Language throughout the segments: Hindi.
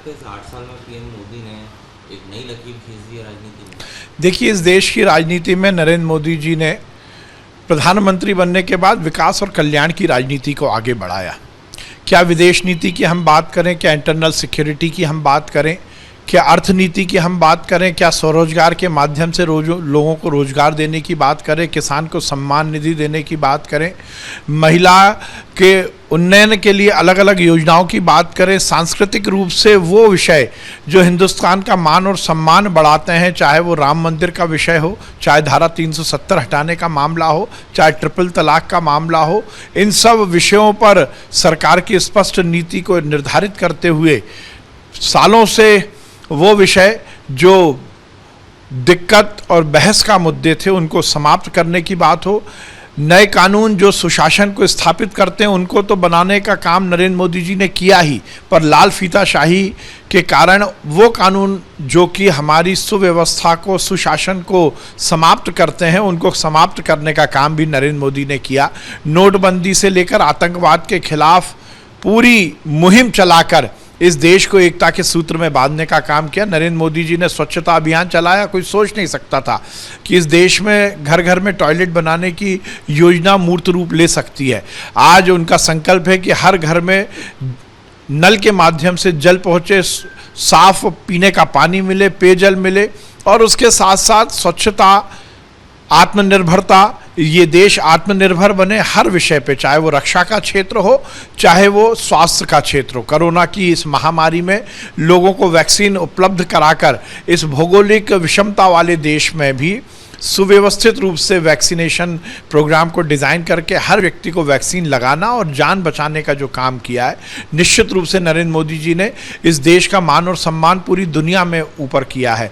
लगता है इस 8 साल में पीएम मोदी ने एक नई लकीर खींच दी है राजनीति में? देखिए, इस देश की राजनीति में नरेंद्र मोदी जी ने प्रधानमंत्री बनने के बाद विकास और कल्याण की राजनीति को आगे बढ़ाया। क्या विदेश नीति की हम बात करें, क्या इंटरनल सिक्योरिटी की हम बात करें, क्या अर्थनीति की हम बात करें, क्या स्वरोजगार के माध्यम से लोगों को रोजगार देने की बात करें, किसान को सम्मान निधि देने की बात करें, महिला के उन्नयन के लिए अलग अलग योजनाओं की बात करें, सांस्कृतिक रूप से वो विषय जो हिंदुस्तान का मान और सम्मान बढ़ाते हैं, चाहे वो राम मंदिर का विषय हो, चाहे धारा 370 हटाने का मामला हो, चाहे ट्रिपल तलाक का मामला हो, इन सब विषयों पर सरकार की स्पष्ट नीति को निर्धारित करते हुए सालों से वो विषय जो दिक्कत और बहस का मुद्दे थे उनको समाप्त करने की बात हो, नए कानून जो सुशासन को स्थापित करते हैं उनको तो बनाने का काम नरेंद्र मोदी जी ने किया ही, पर लाल फीताशाही के कारण वो कानून जो कि हमारी सुव्यवस्था को, सुशासन को समाप्त करते हैं, उनको समाप्त करने का काम भी नरेंद्र मोदी ने किया। नोटबंदी से लेकर आतंकवाद के खिलाफ पूरी मुहिम चलाकर इस देश को एकता के सूत्र में बांधने का काम किया। नरेंद्र मोदी जी ने स्वच्छता अभियान चलाया। कोई सोच नहीं सकता था कि इस देश में घर घर में टॉयलेट बनाने की योजना मूर्त रूप ले सकती है। आज उनका संकल्प है कि हर घर में नल के माध्यम से जल पहुँचे, साफ पीने का पानी मिले, पेयजल मिले, और उसके साथ साथ स्वच्छता, आत्मनिर्भरता, ये देश आत्मनिर्भर बने हर विषय पे, चाहे वो रक्षा का क्षेत्र हो, चाहे वो स्वास्थ्य का क्षेत्र हो। कोरोना की इस महामारी में लोगों को वैक्सीन उपलब्ध कराकर इस भौगोलिक विषमता वाले देश में भी सुव्यवस्थित रूप से वैक्सीनेशन प्रोग्राम को डिज़ाइन करके हर व्यक्ति को वैक्सीन लगाना और जान बचाने का जो काम किया है, निश्चित रूप से नरेंद्र मोदी जी ने इस देश का मान और सम्मान पूरी दुनिया में ऊपर किया है।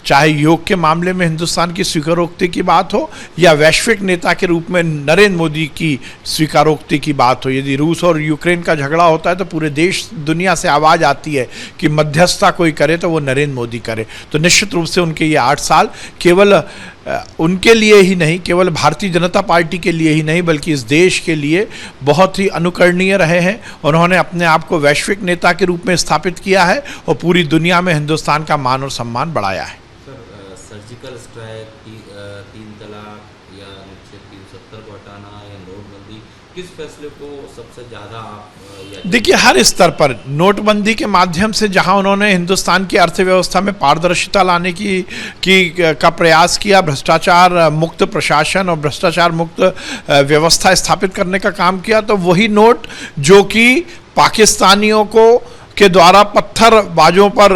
चाहे योग के मामले में हिंदुस्तान की स्वीकारोक्ति की बात हो या वैश्विक नेता के रूप में नरेंद्र मोदी की स्वीकारोक्ति की बात हो। यदि रूस और यूक्रेन का झगड़ा होता है तो पूरे देश दुनिया से आवाज़ आती है कि मध्यस्थता कोई करे तो वो नरेंद्र मोदी करे। तो निश्चित रूप से उनके ये 8 साल केवल उनके लिए ही नहीं, केवल भारतीय जनता पार्टी के लिए ही नहीं, बल्कि इस देश के लिए बहुत ही अनुकरणीय रहे हैं। उन्होंने अपने आप को वैश्विक नेता के रूप में स्थापित किया है और पूरी दुनिया में हिंदुस्तान का मान और सम्मान बढ़ाया है। सर, सर्जिकल स्ट्राइक, 3 तलाक या अनुच्छेद 370 को हटाना या नोटबंदी, किस फैसले को सबसे ज़्यादा आप देखिए, हर स्तर पर नोटबंदी के माध्यम से जहां उन्होंने हिंदुस्तान की अर्थव्यवस्था में पारदर्शिता लाने का प्रयास किया, भ्रष्टाचार मुक्त प्रशासन और भ्रष्टाचार मुक्त व्यवस्था स्थापित करने का काम किया, तो वही नोट जो कि पाकिस्तानियों के द्वारा पत्थरबाजों पर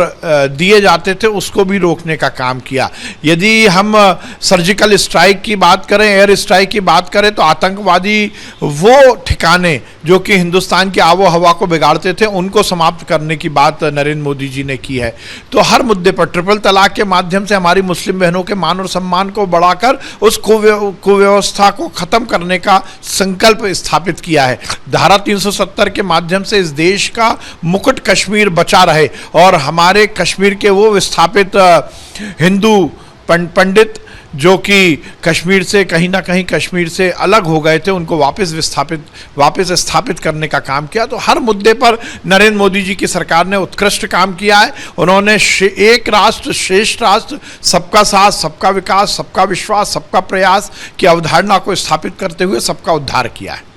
दिए जाते थे उसको भी रोकने का काम किया। यदि हम सर्जिकल स्ट्राइक की बात करें, एयर स्ट्राइक की बात करें, तो आतंकवादी वो ठिकाने जो कि हिंदुस्तान की आबो हवा को बिगाड़ते थे उनको समाप्त करने की बात नरेंद्र मोदी जी ने की है। तो हर मुद्दे पर ट्रिपल तलाक के माध्यम से हमारी मुस्लिम बहनों के मान और सम्मान को बढ़ाकर उस कुव्यवस्था को ख़त्म करने का संकल्प स्थापित किया है। धारा 370 के माध्यम से इस देश का मुकुट कश्मीर बचा रहे और हमारे कश्मीर के वो विस्थापित हिंदू पंडित जो कि कश्मीर से कहीं ना कहीं कश्मीर से अलग हो गए थे, उनको वापस स्थापित करने का काम किया। तो हर मुद्दे पर नरेंद्र मोदी जी की सरकार ने उत्कृष्ट काम किया है। उन्होंने एक राष्ट्र श्रेष्ठ राष्ट्र, सबका साथ, सबका विकास, सबका विश्वास, सबका प्रयास की अवधारणा को स्थापित करते हुए सबका उद्धार किया है।